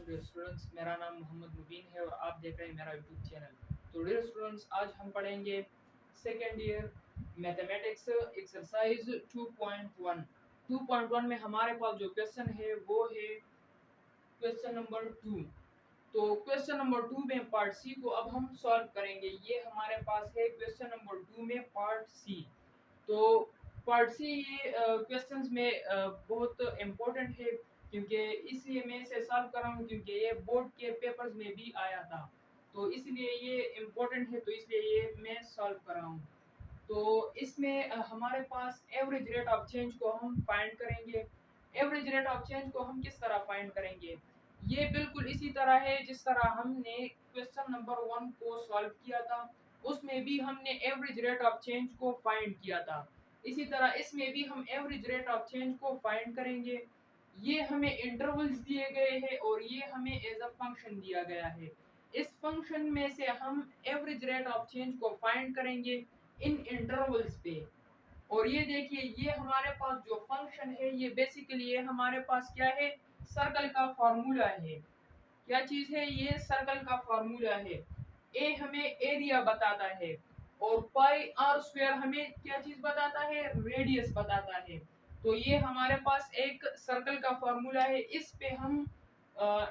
Dear students, मेरा नाम मोहम्मद मुबीन है और आप देख रहे हैं मेरा यूट्यूब चैनल। तो डियर स्टूडेंट्स, आज हम पढ़ेंगे सेकेंड ईयर मैथमेटिक्स एक्सरसाइज 2.1। 2.1 में हमारे पास जो क्वेश्चन है वो है क्वेश्चन नंबर 2। तो क्वेश्चन नंबर 2 में पार्ट सी को अब हम सॉल्व करेंगे। ये हमारे पास है क्वेश्चन नंबर 2 में पार्ट सी। तो पार्ट सी ये क्वेश्चंस में बहुत इम्पोर्टेंट है, क्योंकि इसलिए मैं इसे सॉल्व कर रहा हूँ क्योंकि ये बोर्ड के पेपर्स में भी आया था। तो इसलिए ये इम्पोर्टेंट है, तो इसलिए ये मैं सॉल्व कर रहा हूँ। तो इसमें हमारे पास एवरेज रेट ऑफ चेंज को हम फाइंड करेंगे। एवरेज रेट ऑफ चेंज को हम किस तरह फाइंड करेंगे? ये बिल्कुल इसी तरह है जिस तरह हमने क्वेश्चन नंबर 1 को सॉल्व किया था। उसमें भी हमने एवरेज रेट ऑफ चेंज को फाइंड किया था। इसी तरह इसमें भी हम एवरेज रेट ऑफ चेंज को फाइंड करेंगे। ये हमें इंटरवल्स दिए गए हैं और ये हमें एज अ फंक्शन दिया गया है। इस फंक्शन में से हम एवरेज रेट ऑफ चेंज को फाइंड करेंगे इन इंटरवल्स पे। और ये देखिए, ये हमारे पास जो फंक्शन है ये बेसिकली ये हमारे पास क्या है? सर्कल का फॉर्मूला है। क्या चीज है? ये सर्कल का फॉर्मूला है। ए हमें एरिया बताता है और पाई आर स्क्वायर हमें क्या चीज बताता है? रेडियस बताता है। तो ये हमारे पास एक सर्कल का फॉर्मूला है। इस पे हम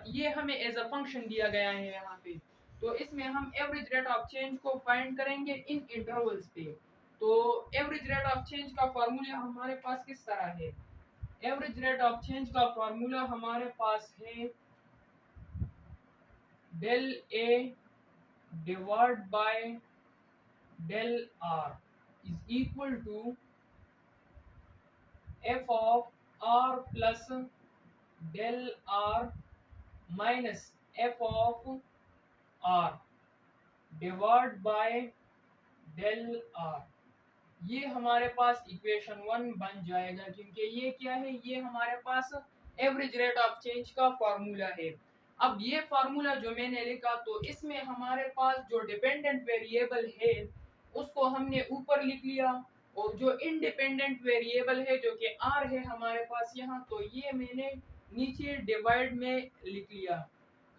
ये हमें एज अ फंक्शन दिया गया है यहाँ पे। तो इसमें हम एवरेज रेट ऑफ चेंज को फाइंड करेंगे इन इंटरवल्स पे। तो एवरेज रेट ऑफ चेंज का फॉर्मूला हमारे पास किस तरह है? एवरेज रेट ऑफ चेंज का फॉर्मूला हमारे पास है del A divide by del R is equal to F of R plus del R minus F of R divide by del are. ये हमारे पास इक्वेशन 1 बन जाएगा, क्योंकि ये क्या है? ये हमारे पास एवरेज रेट ऑफ चेंज का फॉर्मूला है। अब ये फार्मूला जो मैंने लिखा, तो इसमें हमारे पास जो डिपेंडेंट वेरिएबल है उसको हमने ऊपर लिख लिया, और जो इंडिपेंडेंट वेरिएबल है जो कि आर है हमारे पास यहाँ, तो ये मैंने नीचे डिवाइड में लिख लिया।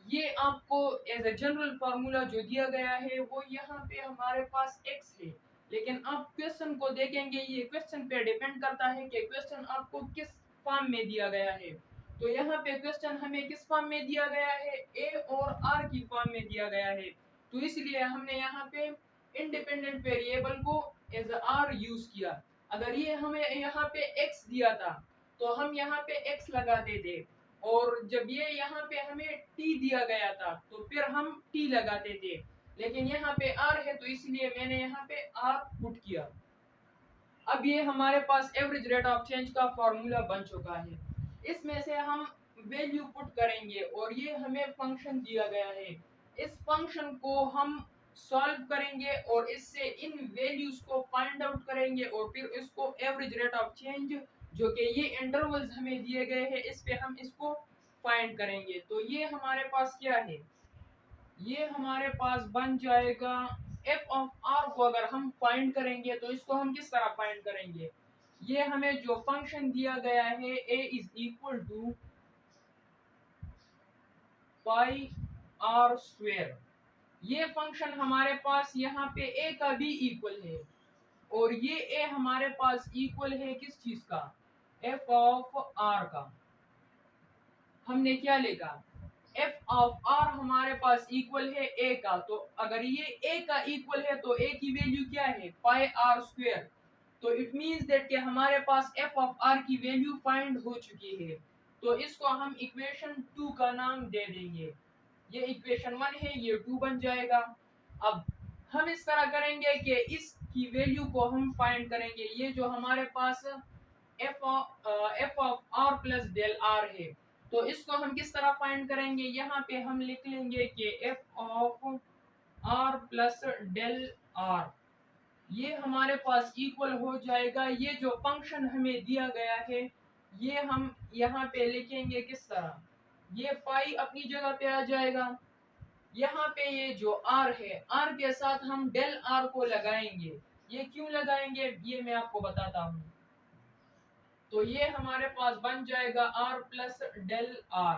ये आपको एज अ जनरल फार्मूला जो दिया गया है वो यहाँ पे हमारे पास x है। लेकिन आप क्वेश्चन को देखेंगे, ये क्वेश्चन पे डिपेंड करता है कि क्वेश्चन आपको किस फॉर्म में दिया गया है। तो यहाँ पे क्वेश्चन हमें किस फॉर्म में दिया गया है? a और r की फॉर्म में दिया गया है। तो इसलिए हमने यहाँ पे इंडिपेंडेंट वेरिएबल को एज r यूज किया। अगर ये हमें यहाँ पे x दिया था तो हम यहाँ पे x लगाते थे, और जब ये यहाँ पे हमें t दिया गया था तो फिर हम t लगाते थे। लेकिन यहाँ पे r है तो इसलिए मैंने यहाँ पे r पुट किया। अब ये हमारे पास एवरेज रेट ऑफ चेंज का फॉर्मूला बन चुका है। इसमें से हम वैल्यू पुट करेंगे और ये हमें फंक्शन दिया गया है। इस फंक्शन को हम सॉल्व करेंगे और इससे इन वैल्यूज को फाइंड आउट करेंगे, और फिर इसको एवरेज रेट ऑफ चेंज जो कि ये इंटरवल्स हमें दिए गए हैं इस पे हम इसको फाइंड करेंगे। तो ये हमारे पास क्या है? ये हमारे पास बन जाएगा एफ ऑफ आर को अगर हम फाइंड करेंगे तो इसको हम किस तरह फाइंड करेंगे? ये हमें जो फंक्शन दिया गया है a is equal to pi are square. ये फंक्शन हमारे पास यहाँ पे a का भी इक्वल है, और ये a हमारे पास इक्वल है किस चीज का? f ऑफ r का। हमने क्या लिखा? f ऑफ r हमारे पास इक्वल है a का। तो अगर ये a का इक्वल है तो a की वैल्यू क्या है? पाई आर स्क्वायर। तो इट मींस दैट कि हमारे पास f ऑफ r की वैल्यू फाइंड हो चुकी है। तो इसको हम इक्वेशन 2 का नाम दे देंगे। ये इक्वेशन 1 है, ये 2 बन जाएगा। अब हम इस तरह करेंगे कि इसकी वैल्यू को हम फाइंड करेंगे। ये जो हमारे पास f of r plus del r है, तो इसको हम किस तरह फाइंड करेंगे? यहाँ पे हम लिख लेंगे कि f of r plus del r, ये हमारे पास इक्वल हो जाएगा। ये जो फंक्शन हमें दिया गया है ये हम यहाँ पे लिखेंगे किस तरह? ये पाई अपनी जगह पे आ जाएगा। यहाँ पे ये जो r है, r के साथ हम डेल r को लगाएंगे। ये क्यों लगाएंगे ये मैं आपको बताता हूँ। तो ये हमारे पास बन जाएगा r प्लस डेल r।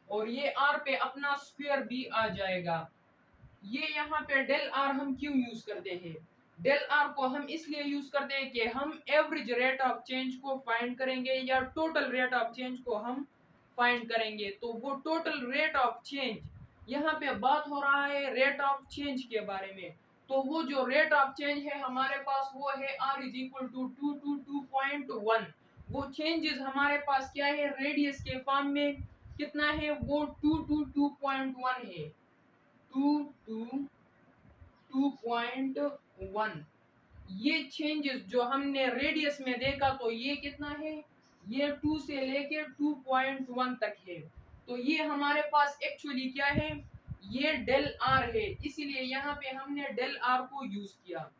और ये आर पे अपना स्क्वायर भी आ जाएगा। ये यहाँ पे डेल आर हम क्यों यूज करते हैं? डेल आर को हम इसलिए यूज करते हैं कि हम एवरेज रेट ऑफ चेंज को फाइंड करेंगे या टोटल रेट ऑफ चेंज को हम फाइंड करेंगे। तो वो टोटल रेट ऑफ चेंज, यहाँ पे बात हो रहा है रेट ऑफ चेंज के बारे में। तो वो जो रेट ऑफ चेंज है हमारे पास वो है r इज इक्वल टू 222.1। वो चेंजेस हमारे पास क्या है, रेडियस के फॉर्म में कितना है, वो 222.1 है, 222.1। ये चेंजेस जो हमने रेडियस में देखा तो ये कितना है, ये 2 से लेके 2.1 तक है। तो ये हमारे पास एक्चुअली क्या है, ये डेल आर है, इसीलिए यहाँ पे हमने डेल आर को यूज किया।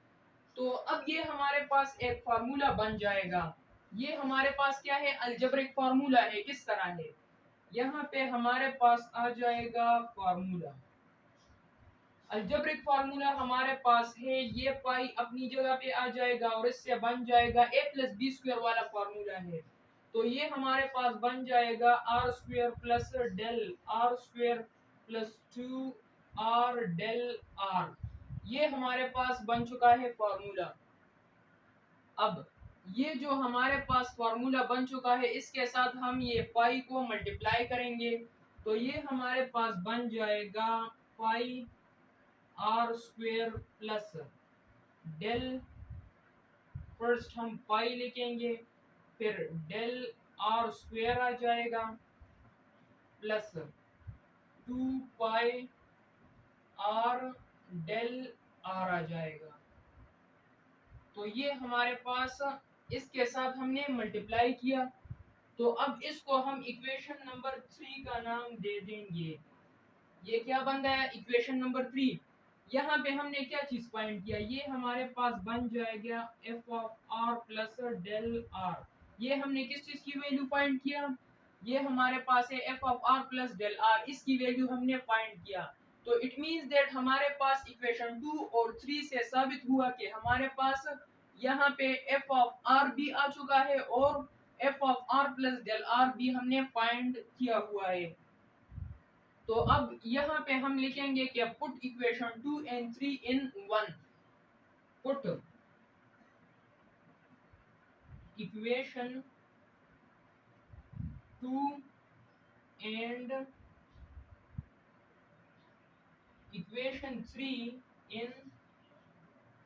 तो अब ये हमारे पास एक फार्मूला बन जाएगा। ये हमारे पास क्या है, अलजेब्रिक फार्मूला है। किस तरह है, यहाँ पे हमारे पास आ जाएगा फार्मूला, अलजेब्रिक फार्मूला हमारे पास है, ये पाई अपनी जगह पे आ जाएगा और इससे बन जाएगा a प्लस बी स्क्वायर वाला फार्मूला है। तो ये हमारे पास बन जाएगा R square plus del are square plus 2 r del are. ये हमारे पास बन चुका है फार्मूला। अब ये जो हमारे पास फार्मूला बन चुका है, इसके साथ हम ये पाई को मल्टीप्लाई करेंगे। तो ये हमारे पास बन जाएगा pi r square plus del, first हम पाई लिखेंगे, फिर डेल आर स्क्वेयर आ जाएगा plus 2 pi are del r आ जाएगा। तो ये हमारे पास, इसके साथ हमने मल्टीप्लाई किया। तो अब इसको हम इक्वेशन नंबर 3 का नाम दे देंगे। ये क्या बन गया, इक्वेशन नंबर 3। यहाँ पे हमने क्या चीज फाइंड किया, ये हमारे पास बन जाएगा F of R plus del are. ये हमने किस चीज की वैल्यू फाइंड किया, ये हमारे पास है F of R plus del R, इसकी वैल्यू हमने फाइंड किया। तो इट मींस दैट हमारे पास इक्वेशन 2 और 3 से साबित हुआ कि हमारे पास यहाँ पे एफ ऑफ आर भी आ चुका है और F of R plus del R भी हमने फाइंड किया हुआ है। तो अब यहाँ पे हम लिखेंगे कि put equation 2 and 3 in 1। Put equation 2 and equation 3 in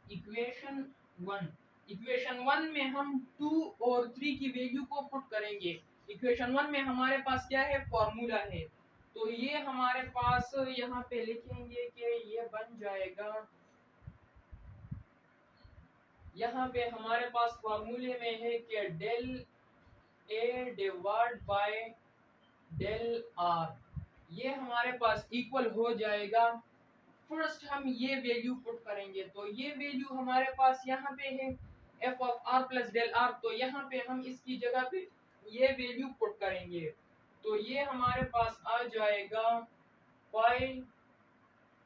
equation 1। Equation 1 में हम 2 और 3 की वैल्यू को पुट करेंगे। इक्वेशन 1 में हमारे पास क्या है, फॉर्मूला है। तो ये हमारे पास यहाँ पे लिखेंगे कि ये बन जाएगा, यहाँ पे हमारे पास फॉर्मूले में है कि del A divide by del are, ये हमारे पास इक्वल हो जाएगा, फर्स्ट हम ये वैल्यू पुट करेंगे। तो ये वैल्यू हमारे पास यहाँ पे है F of R plus del R. तो यहाँ पे हम इसकी जगह पे ये वैल्यू पुट करेंगे। तो ये हमारे पास आ जाएगा pi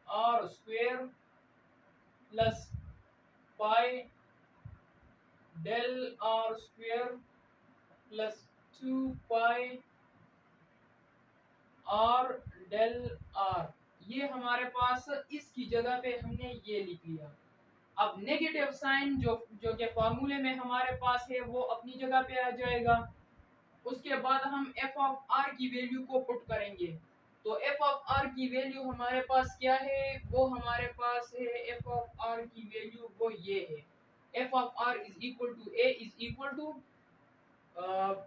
are square plus pi del are square plus 2 pi are del are. ये हमारे पास इसकी जगह पे हमने ये लिख लिया। अब नेगेटिव साइन जो जो के फॉर्मूले में हमारे पास है वो अपनी जगह पे आ जाएगा। उसके बाद हम एफ ऑफ आर की वैल्यू को पुट करेंगे। तो एफ ऑफ आर की वैल्यू हमारे पास क्या है, वो हमारे पास है एफ ऑफ आर की वैल्यू वो ये है, F of R is equal to A is equal to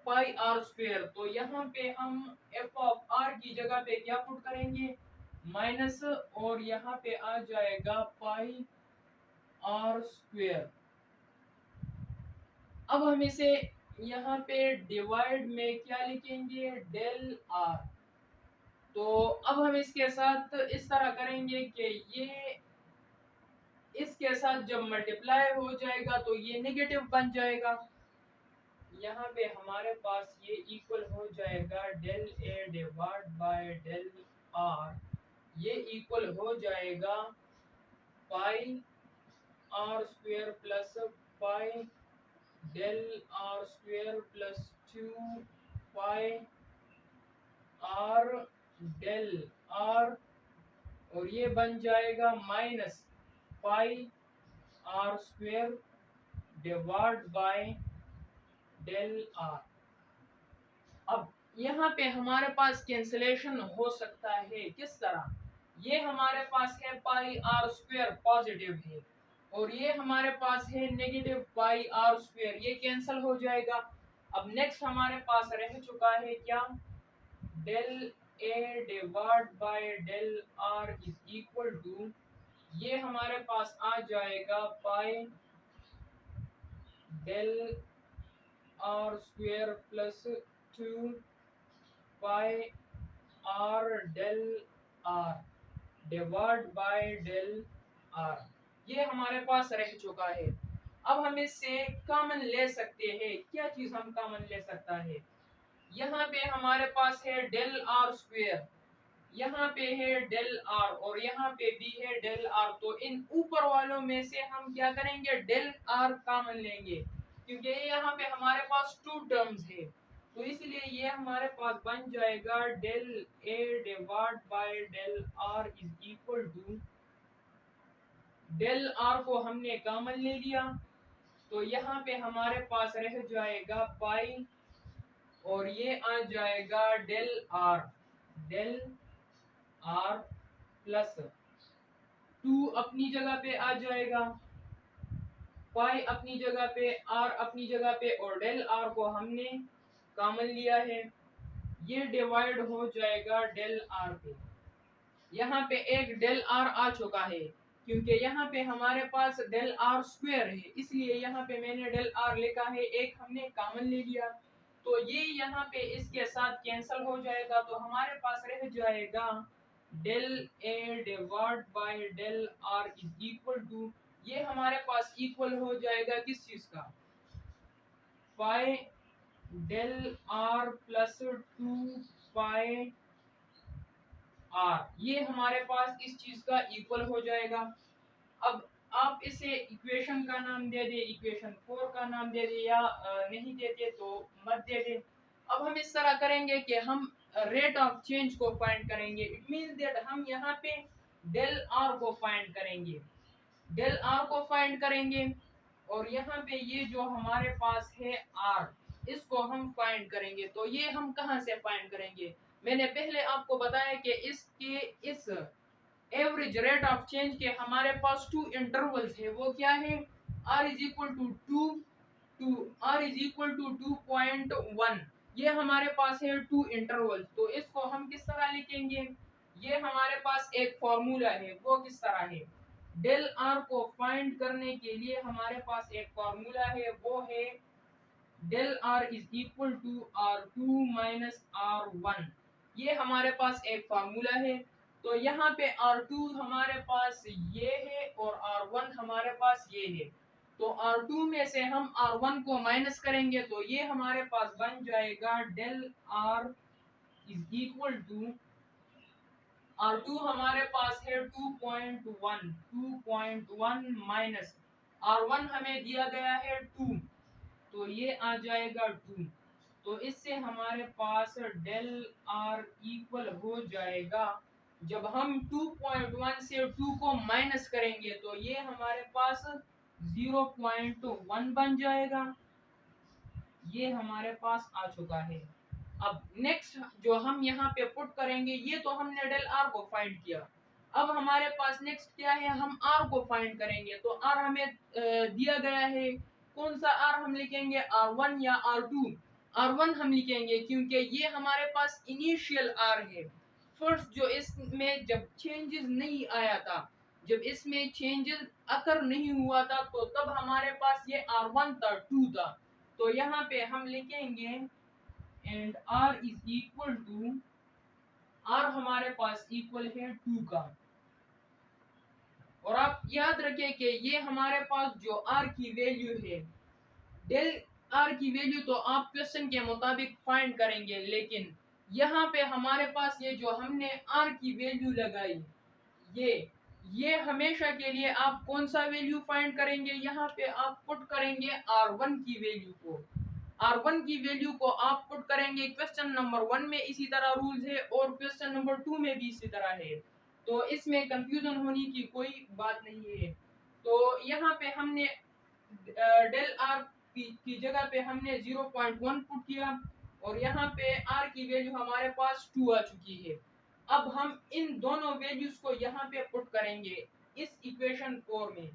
pi are square. तो यहाँ पे हम एफ ऑफ आर की जगह पे क्या पुट करेंगे, माइनस, और यहाँ पे आ जाएगा पाई आर स्क्वायर। अब हम इसे यहाँ पे डिवाइड में क्या लिखेंगे, डेल आर। तो अब हम इसके साथ इस तरह करेंगे कि ये इसके साथ जब मल्टीप्लाई हो जाएगा तो ये नेगेटिव बन जाएगा। यहाँ पे हमारे पास ये इक्वल हो जाएगा del A divide by del are, ये इक्वल हो जाएगा pi are square plus pi del are square plus 2 pi are del r, और ये बन जाएगा minus pi r square divide by del r. अब यहाँ पे हमारे पास कैंसिलेशन हो सकता है किस तरह, ये हमारे पास है पाई आर स्क्वेयर पॉजिटिव है, और ये हमारे पास है नेगेटिव पाई आर स्क्वेयर, ये कैंसिल हो जाएगा। अब नेक्स्ट हमारे पास रह चुका है क्या, del A divide by del R is equal to, ये हमारे पास आ जाएगा pi del are square plus 2 pi are del R divide by del are, ये हमारे पास रह चुका है। अब हम इससे कॉमन ले सकते हैं, क्या चीज हम कॉमन ले सकता है, यहाँ पे हमारे पास है डेल आर स्क्वेयर, यहाँ पे है डेल आर, और यहाँ पे भी है डेल आर। तो इन ऊपर वालों में से हम क्या करेंगे, डेल आर कॉमन लेंगे, क्योंकि यहाँ पे हमारे पास टू टर्म्स है, तो इसलिए ये हमारे पास बन जाएगा del A divide by del R is equal to, del R को हमने कॉमन ले लिया, तो यहाँ पे हमारे पास रह जाएगा पाई, और ये आ जाएगा डेल आर प्लस 2 अपनी जगह पे आ जाएगा, पाई अपनी जगह पे, आर अपनी जगह पे, और डेल आर को हमने कॉमन लिया है, ये डिवाइड हो जाएगा डेल आर पे। यहाँ पे एक डेल आर आ चुका है, क्योंकि यहाँ पे हमारे पास डेल आर स्क्वायर है, इसलिए यहाँ पे मैंने डेल आर लिखा है, एक हमने कॉमन ले लिया, तो ये यहाँ पे इसके साथ कैंसिल हो जाएगा, तो हमारे पास रह जाएगा del A divide by del R is equal to, ये हमारे पास इक्वल हो जाएगा किस चीज का, pi del R plus 2 pi R, ये हमारे पास इस चीज का इक्वल हो जाएगा। अब आप इसे इक्वेशन का नाम दे दे, इक्वेशन 4 का नाम दे दे, या नहीं देते तो मत दे दे। अब हम इस तरह करेंगे कि हम रेट ऑफ चेंज को फाइंड करेंगे, इट मींस दैट हम यहाँ पे डेल आर को फाइंड करेंगे, डेल आर को फाइंड करेंगे, और यहाँ पे ये जो हमारे पास है आर, इसको हम फाइंड करेंगे। तो ये हम कहाँ से फाइंड करेंगे, मैंने पहले आपको बताया कि इसके इस एवरेज रेट ऑफ चेंज के हमारे पास टू इंटरवल्स है, वो क्या है, r is equal to 2 to r is equal to 2.1, ये हमारे पास है टू इंटरवल्स। तो इसको हम किस तरह लिखेंगे, ये हमारे पास एक फॉर्मूला है, वो किस तरह है, डेल आर को फाइंड करने के लिए हमारे पास एक फॉर्मूला है, वो है del R is equal to R2 minus R1, ये हमारे पास एक फार्मूला है। तो यहाँ पे R2 हमारे पास ये है, और R1 हमारे पास ये है, तो R2 में से हम R1 को माइनस करेंगे, तो ये हमारे पास बन जाएगा del R is equal to, R2 हमारे पास है 2.1 माइनस R1 हमें दिया गया है 2, तो ये आ जाएगा 2, तो इससे हमारे पास डेल आर इक्वल हो जाएगा, जब हम 2.1 से 2 को माइनस करेंगे तो ये हमारे पास 0.1 बन जाएगा, ये हमारे पास आ चुका है। अब नेक्स्ट जो हम यहाँ पे पुट करेंगे, ये तो हमने डेल आर को फाइंड किया, अब हमारे पास नेक्स्ट क्या है, हम आर को फाइंड करेंगे। तो आर हमें दिया गया है, कौन सा आर हम लिखेंगे, R1 या R2, R1 हम लिखेंगे, क्योंकि ये हमारे पास इनिशियल आर है, फर्स्ट जो इसमें जब चेंजेस नहीं आया था, जब इसमें चेंजेस अकर नहीं हुआ था, तो तब हमारे पास ये R1 था, 2 था, तो यहाँ पे हम लिखेंगे and R is equal to, R हमारे पास इक्वल है 2 का, और आप याद रखें कि ये हमारे पास जो R की वैल्यू है, डेल R की वैल्यू तो आप क्वेश्चन के मुताबिक फाइंड करेंगे, लेकिन यहाँ पे हमारे पास ये जो हमने R की वैल्यू लगाई, ये हमेशा के लिए आप कौन सा वैल्यू फाइंड करेंगे, यहाँ पे आप पुट करेंगे R1 की वैल्यू को, R1 की वैल्यू को आप पुट करेंगे क्वेश्चन नंबर 1 में, इसी तरह रूल्स है, और क्वेश्चन नंबर 2 में भी इसी तरह है, तो इसमें कंफ्यूजन होने की कोई बात नहीं है। तो यहाँ पे हमने डेल आर की जगह पे हमने 0.1 पुट किया, और यहाँ पे आर की वैल्यू हमारे पास 2 आ चुकी है। अब हम इन दोनों वैल्यूज को यहाँ पे पुट करेंगे इस इक्वेशन 4 में,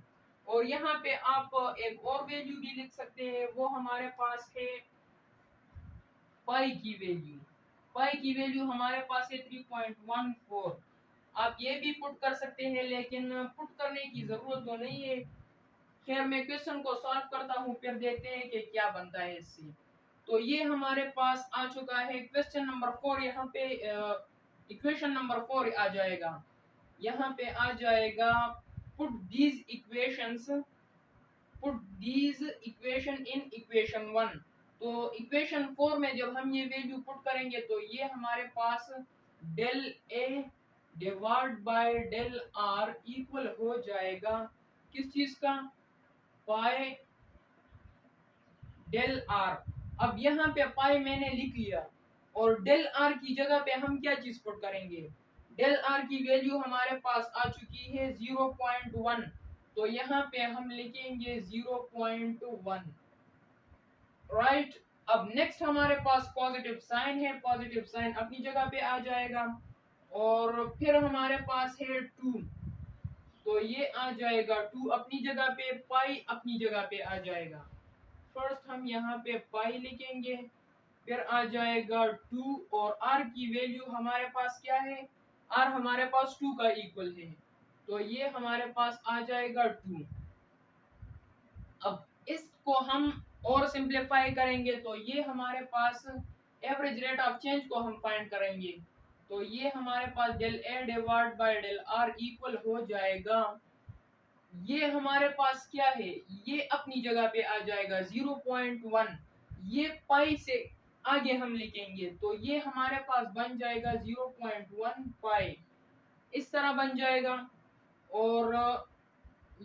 और यहाँ पे आप एक और वैल्यू भी लिख सकते हैं, वो हमारे पास है पाई की वैल्यू। पाई की वैल्यू हमारे पास है 3.14। आप ये भी पुट कर सकते हैं, लेकिन पुट करने की जरूरत तो नहीं है। खैर, मैं क्वेश्चन को सॉल्व करता हूँ, फिर देखते हैं कि क्या बनता है इससे। तो ये हमारे पास आ चुका है क्वेश्चन नंबर 4। यहाँ पे इक्वेशन नंबर 4 आ जाएगा, यहाँ पे आ जाएगा put these equation in equation 1। तो इक्वेशन 4 में जब हम ये वैल्यू पुट करेंगे तो ये हमारे पास del A divide by del r equal हो जाएगा किस चीज का, पाई डेल आर। अब यहाँ पे पाई मैंने लिख लिया, और डेल आर की जगह पे हम क्या चीज पुट करेंगे, डेल आर की वैल्यू हमारे पास आ चुकी है 0.1, तो यहाँ पे हम लिखेंगे 0.1, राइट। अब नेक्स्ट हमारे पास पॉजिटिव साइन है, पॉजिटिव साइन अपनी जगह पे आ जाएगा, और फिर हमारे पास है 2, तो ये आ जाएगा 2 अपनी जगह पे, पाई अपनी जगह पे आ जाएगा। फर्स्ट हम यहाँ पे पाई लिखेंगे, फिर आ जाएगा 2, और r की वैल्यू हमारे पास क्या है, r हमारे पास 2 का इक्वल है, तो ये हमारे पास आ जाएगा 2। अब इसको हम और सिंपलीफाई करेंगे, तो ये हमारे पास एवरेज रेट ऑफ चेंज को हम फाइंड करेंगे, तो ये हमारे पास del A divide by del r equal हो जाएगा, ये हमारे पास क्या है, ये अपनी जगह पे आ जाएगा 0.1, ये पाई से आगे हम लिखेंगे, तो ये हमारे पास बन जाएगा 0.1 पाई, इस तरह बन जाएगा। और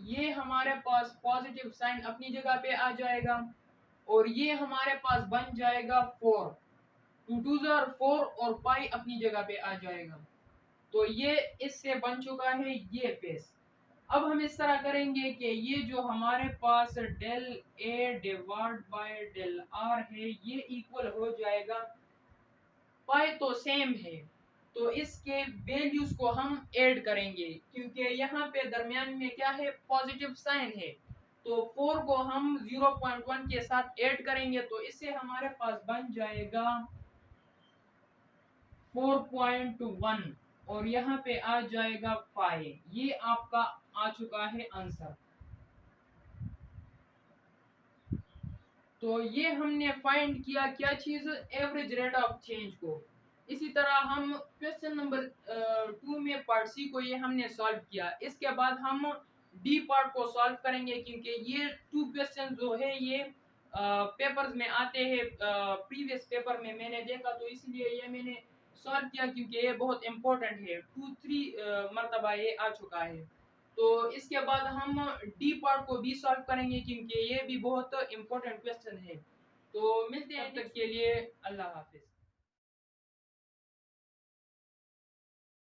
ये हमारे पास पॉजिटिव साइन अपनी जगह पे आ जाएगा, और ये हमारे पास बन जाएगा 4, 2 2 4, और पाई अपनी जगह पे आ जाएगा, तो ये इससे बन चुका है ये फेस। अब हम इस तरह करेंगे कि ये जो हमारे पास del A divide by del r है, ये इक्वल हो जाएगा, पाई तो सेम है, तो इसके वैल्यूज को हम ऐड करेंगे, क्योंकि यहाँ पे दरमियान में क्या है, पॉजिटिव साइन है, तो 4 को हम 0.1 के साथ ऐड करेंगे, तो इससे हमारे पास बन जाएगा 4.1, और यहाँ पे आ जाएगा 5। ये आपका आ चुका है आंसर। तो ये हमने फाइंड किया क्या चीज, एवरेज रेट ऑफ चेंज को। इसी तरह हम क्वेश्चन नंबर 2 में पार्ट सी को ये हमने सॉल्व किया, इसके बाद हम डी पार्ट को सॉल्व करेंगे, क्योंकि ये 2 क्वेश्चन जो है ये पेपर्स में आते हैं, प्रीवियस पेपर में मैंने देखा, तो इसलिए ये मैंने सॉल्व किया, क्योंकि ये बहुत इंपॉर्टेंट है, 2-3 मरतबा ये आ चुका है। तो इसके बाद हम डी पार्ट को भी सॉल्व करेंगे, क्योंकि ये भी बहुत इंपॉर्टेंट क्वेश्चन है। तो मिलते हैं, तब तक के लिए अल्लाह हाफिज।